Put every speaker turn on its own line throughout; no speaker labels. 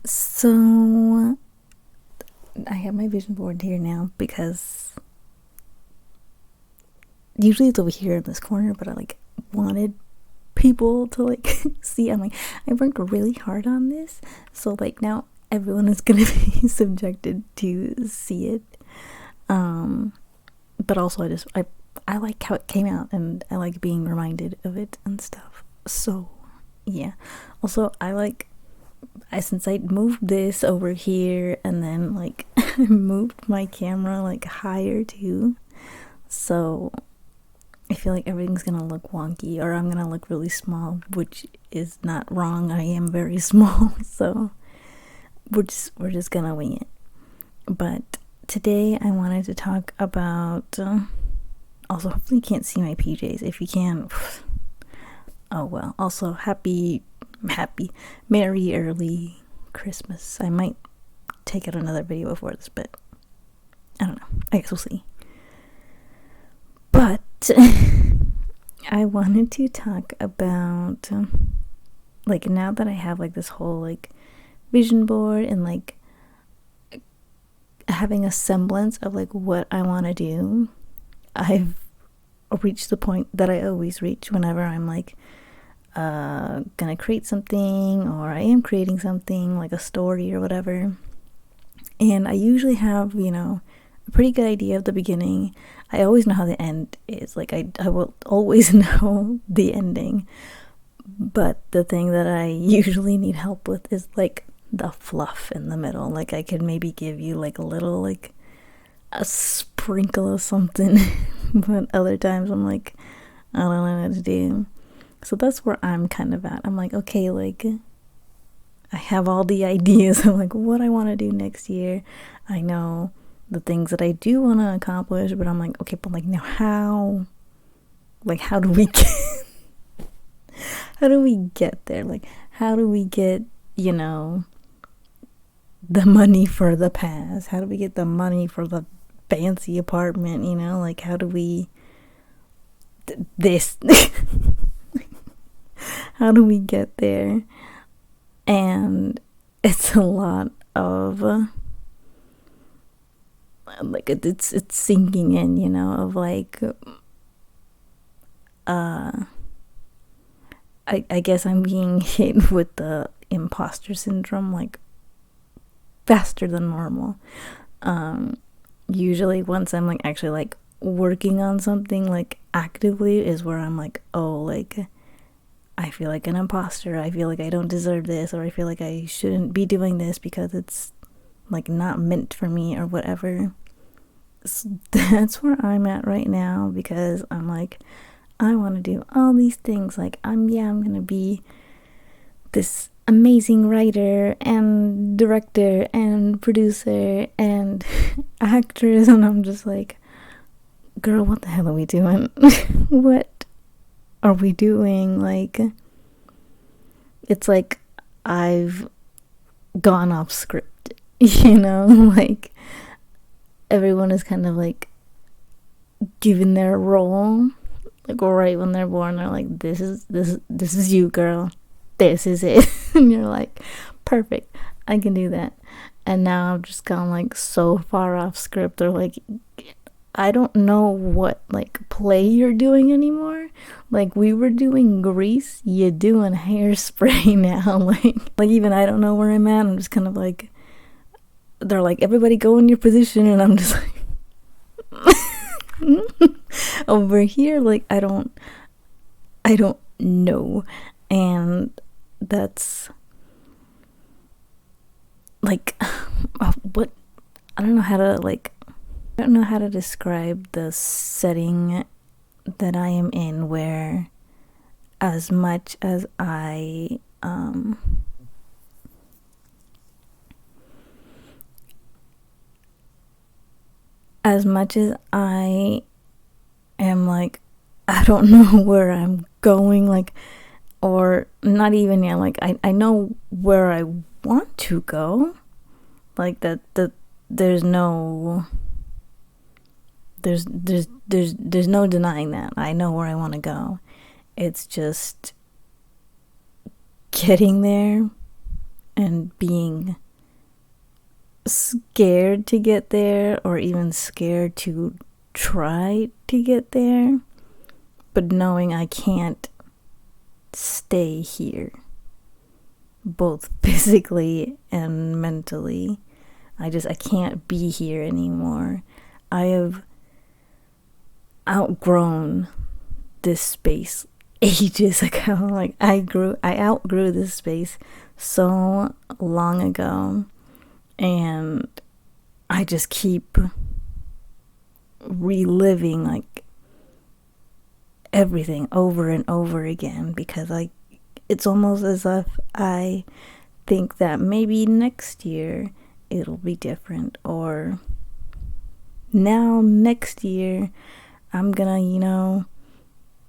So I have my vision board here now because usually it's over here in this corner, but I wanted people to see. I'm like, I worked really hard on this, so now everyone is gonna be subjected to see it. But also I like how it came out, and I like being reminded of it and stuff. So yeah. Also, since I moved this over here, and then I moved my camera higher too, so I feel like everything's gonna look wonky, or I'm gonna look really small, which is not wrong. I am very small, so we're just gonna wing it. But today I wanted to talk about. Also, hopefully you can't see my PJs. If you can, oh well. Also, happy, merry early Christmas. I might take out another video before this, but I don't know. I guess we'll see. But I wanted to talk about now that I have this whole vision board, and having a semblance of what I want to do. I've reached the point that I always reach whenever I'm gonna create something, or I am creating something a story or whatever. And I usually have a pretty good idea of the beginning. I always know how the end is. I will always know the ending. But the thing that I usually need help with is the fluff in the middle. I could maybe give you a little a sprinkle of something, but other times I'm I don't know what to do. So that's where I'm kind of at. I'm okay, I have all the ideas of what I want to do next year. I know the things that I do want to accomplish, but I'm okay, but now how do we get how do we get there? How do we get the money for the pass? How do we get the money for the fancy apartment? How do we this how do we get there? And it's a lot of it's sinking in, of I guess I'm being hit with the imposter syndrome faster than normal. Usually once I'm actually working on something actively is where I'm oh, I feel like an imposter. I feel like I don't deserve this, or I feel like I shouldn't be doing this because it's not meant for me or whatever. So that's where I'm at right now, because I'm I want to do all these things. I'm gonna be this amazing writer and director and producer and actress, and I'm just girl, what the hell are we doing? What are we doing? It's I've gone off script, everyone is kind of given their role right when they're born. They're this is you, girl, this is it. And you're perfect, I can do that. And now I've just gone so far off script, or I don't know what play you're doing anymore. We were doing Grease, you're doing Hairspray now. Even I don't know where I'm at. I'm just kind of they're everybody go in your position, and I'm just over here I don't know. And that's what I don't know how to describe the setting that I am in, where as much as I am I don't know where I'm going, or not even yet. I know where I want to go. There's no denying that. I know where I want to go. It's just getting there and being scared to get there, or even scared to try to get there, but knowing I can't stay here, both physically and mentally. I can't be here anymore. I have outgrown this space ages ago. Like I outgrew this space so long ago, and I just keep reliving like everything over and over again, because it's almost as if I think that maybe next year it'll be different, or now next year I'm gonna,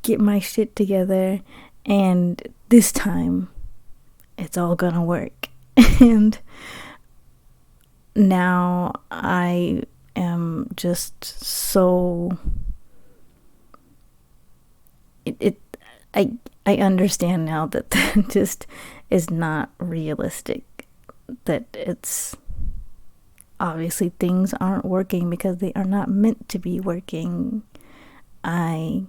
get my shit together, and this time it's all gonna work. And now I am just so I understand now that just is not realistic, that it's obviously things aren't working because they are not meant to be working. I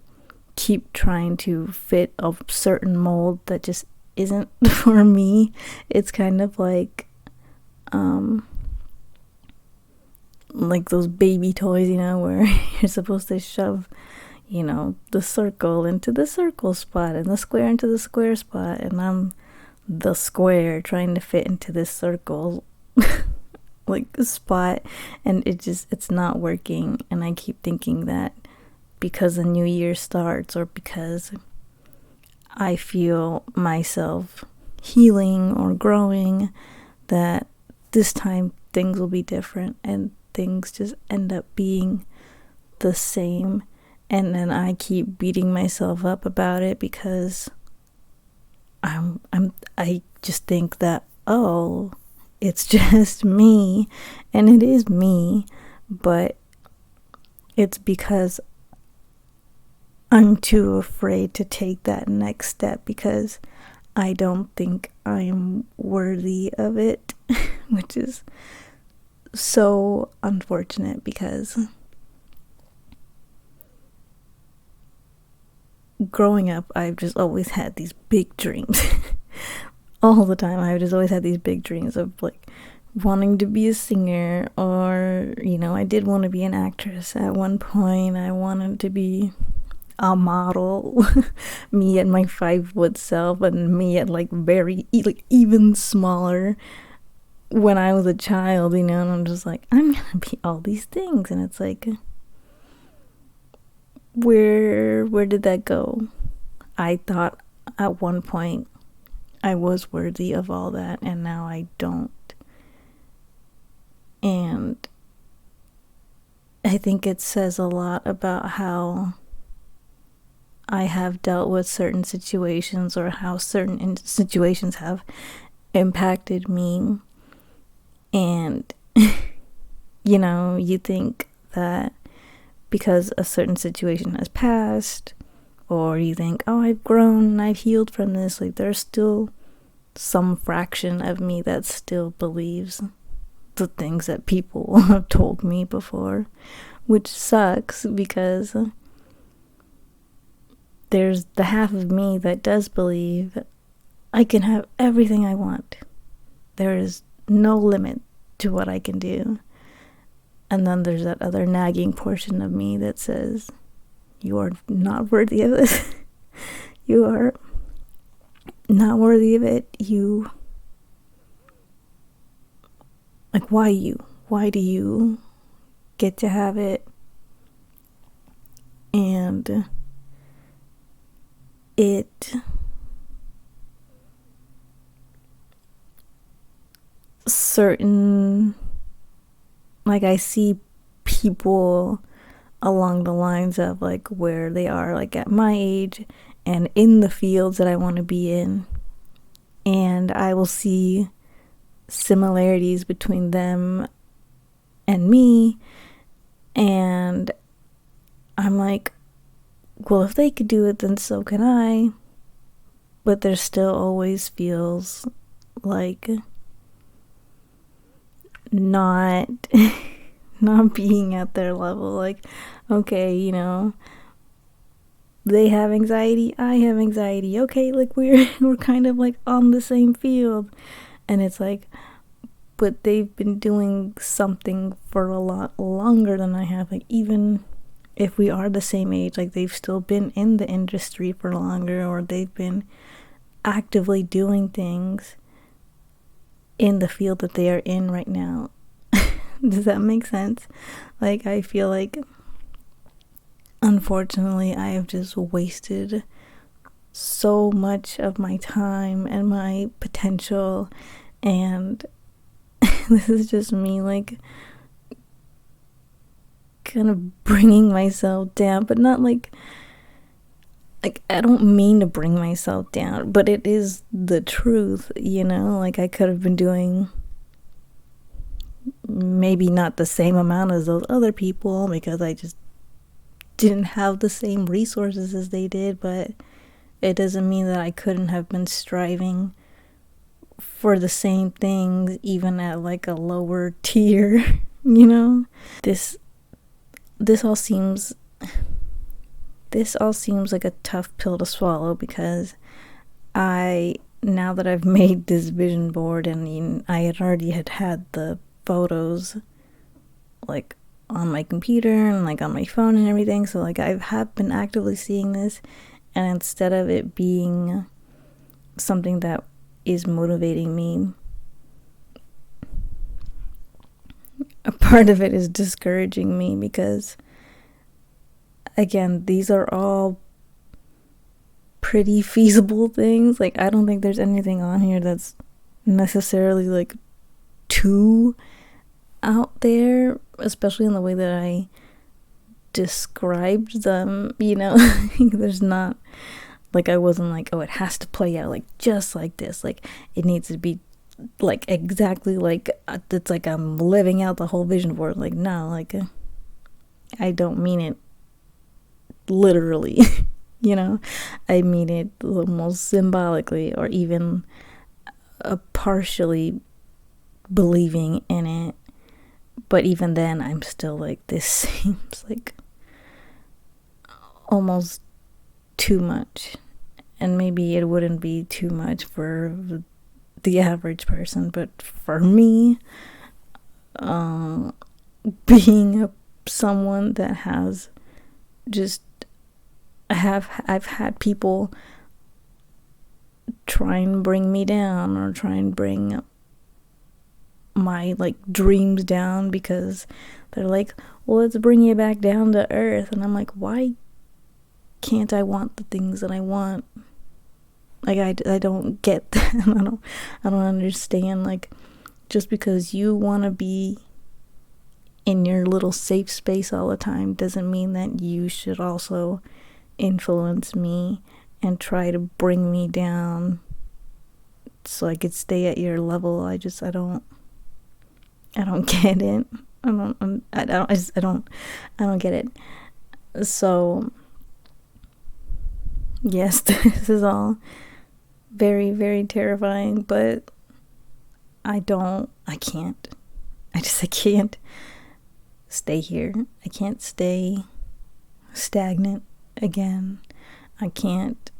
keep trying to fit a certain mold that just isn't for me. It's kind of like those baby toys, where you're supposed to shove, the circle into the circle spot and the square into the square spot, and I'm the square trying to fit into this circle spot, and it's not working. And I keep thinking that because the new year starts, or because I feel myself healing or growing, that this time things will be different, and things just end up being the same. And then I keep beating myself up about it, because I just think that, oh, it's just me, and it is me, but it's because I'm too afraid to take that next step, because I don't think I'm worthy of it, which is so unfortunate, because growing up, I've just always had these big dreams. All the time, I've just always had these big dreams of wanting to be a singer, or I did want to be an actress at one point. I wanted to be a model. Me at my 5-foot self, and me at very even smaller when I was a child, and I'm just I'm gonna be all these things, and it's where did that go? I thought at one point I was worthy of all that, and now I don't. And I think it says a lot about how I have dealt with certain situations, or how certain situations have impacted me. And you think that because a certain situation has passed, or you think, oh, I've grown and I've healed from this, there's still some fraction of me that still believes the things that people have told me before, which sucks, because there's the half of me that does believe I can have everything I want. There is no limit to what I can do. And then there's that other nagging portion of me that says, you are not worthy of this. You are not worthy of it. Why you? Why do you get to have it? And it certain, I see people along the lines of where they are at my age and in the fields that I want to be in, and I will see similarities between them and me, and I'm well, if they could do it, then so can I. But there still always feels like not not being at their level. Like, okay, you know, they have anxiety, I have anxiety. Okay, like we're kind of like on the same field. And it's like, but they've been doing something for a lot longer than I have. Like, even if we are the same age, like they've still been in the industry for longer, or they've been actively doing things in the field that they are in right now. Does that make sense? Like, I feel like, unfortunately, I have just wasted so much of my time and my potential, and this is just me, like, kind of bringing myself down, but not like I don't mean to bring myself down, but it is the truth, you know? Like, I could have been doing maybe not the same amount as those other people because I just didn't have the same resources as they did, but it doesn't mean that I couldn't have been striving for the same things even at like a lower tier, you know? This all seems like a tough pill to swallow, because now that I've made this vision board, and I had already had the photos like on my computer and like on my phone and everything, so like I have been actively seeing this, and instead of it being something that is motivating me, a part of it is discouraging me, because again, these are all pretty feasible things. Like, I don't think there's anything on here that's necessarily like too out there, especially in the way that I described them, you know? There's not like, I wasn't like, oh, it has to play out like just like this, like it needs to be like exactly like it's like I'm living out the whole vision board. Like, no, like I don't mean it literally. You know, I mean it almost symbolically, or even partially believing in it. But even then, I'm still like, this seems like almost too much. And maybe it wouldn't be too much for the average person, but for me, being someone that has just, I've had people try and bring me down, or try and bring my like dreams down, because they're like, well, let's bring you back down to earth. And I'm like, why can't I want the things that I want? Like, I don't get that. I don't understand. Like, just because you want to be in your little safe space all the time doesn't mean that you should also influence me and try to bring me down so I could stay at your level. I don't get it. I don't get it. So yes, this is all very, very terrifying, but I can't stay here. I can't stay stagnant again. I can't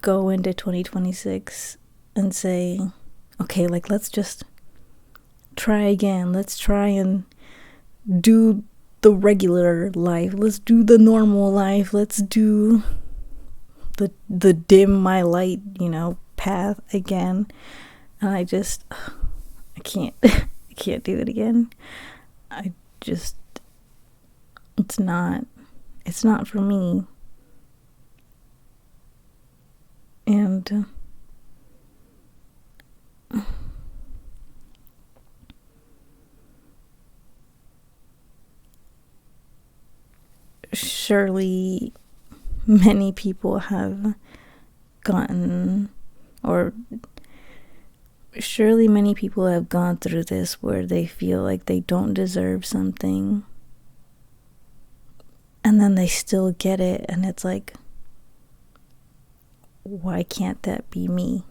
go into 2026 and say, okay, like, let's just try again. Let's try and do the regular life. Let's do the normal life. Let's do the dim my light, you know, path again. And I can't I can't do it again. It's not for me. And surely many people have gone through this, where they feel like they don't deserve something, and then they still get it, and it's like, why can't that be me?